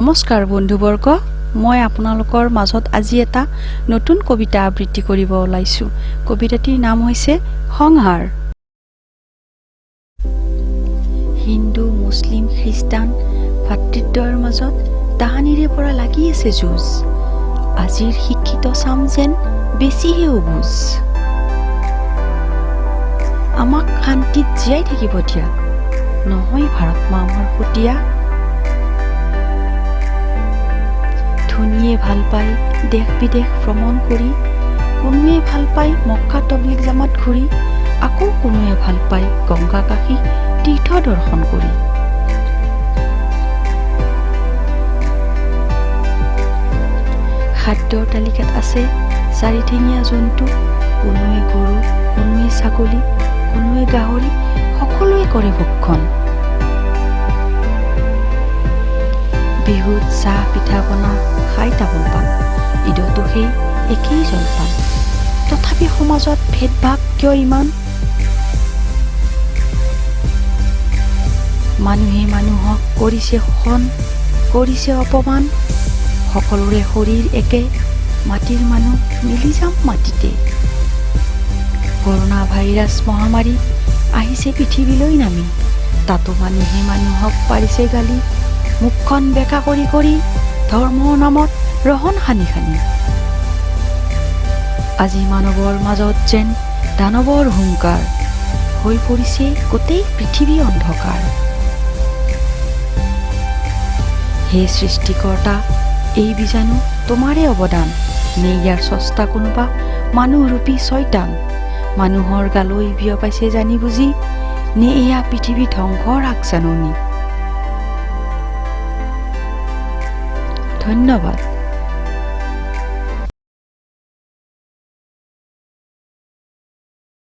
নমস্কাৰ বন্ধুবৰ্গ, মই আপোনালোকৰ মাজত আজি এটা নতুন কবিতা আবৃত্তি কৰিব ওলাইছোঁ। কবিতাটিৰ নাম হৈছে সংহাৰ। হিন্দু, মুছলিম, খ্ৰীষ্টান ভাতৃত্বৰ মাজত তাহানিৰে পৰা লাগি আছে যুঁজ। আজিৰ শিক্ষিত চাম যেন বেছিহে অবুজ। আমাক শান্তিত জীয়াই থাকিব দিয়া, নহয় ভাৰত মা আমাৰ সুতীয়া। ধনীয়ে ভাল পায় দেশ বিদেশ ভ্ৰমণ কৰি, কোনোৱে ভাল পায় মক্কা তবলিগ জামাত ঘূৰি, আকৌ কোনোৱে ভাল পায় গংগা কাশী তীৰ্থ দৰ্শন কৰি। খাদ্যৰ তালিকাত আছে চাৰিঠেঙীয়া জন্তু, কোনোৱে গৰু, কোনোৱে ছাগলী, কোনোৱে গাহৰি, সকলোৱে কৰে ভক্ষণ। বিহুত চাহ পিঠা পনা খাই তামোল পাণ, ঈদতো সেই একেই জলপান। তথাপি সমাজত ভেদভাৱ কিয় ইমান? মানুহে মানুহক কৰিছে শোষণ, কৰিছে অপমান। সকলোৰে শৰীৰ একে, মাটিৰ মানুহ মিলি যাম মাটিতে। কৰোনা ভাইৰাছ মহামাৰী আহিছে পৃথিৱীলৈ নামি, তাতো মানুহে মানুহক পাৰিছে গালি। মুখখন বেকা কৰি কৰি ধৰ্মৰ নামত ৰহণ সানি সানি। আজি মানৱৰ মাজত যেন দানৱৰ হুংকাৰ, হৈ পৰিছে গোটেই পৃথিৱী অন্ধকাৰ। হে সৃষ্টিকৰ্তা, এই বীজাণু তোমাৰে অৱদান, নে ইয়াৰ স্ৰষ্টা কোনোবা মানুহৰূপী ছয়তান। মানুহৰ গালৈ বিয়পাইছে জানি বুজি, নে এয়া পৃথিৱী ধ্বংসৰ আগজাননী। ধন্যবাদ।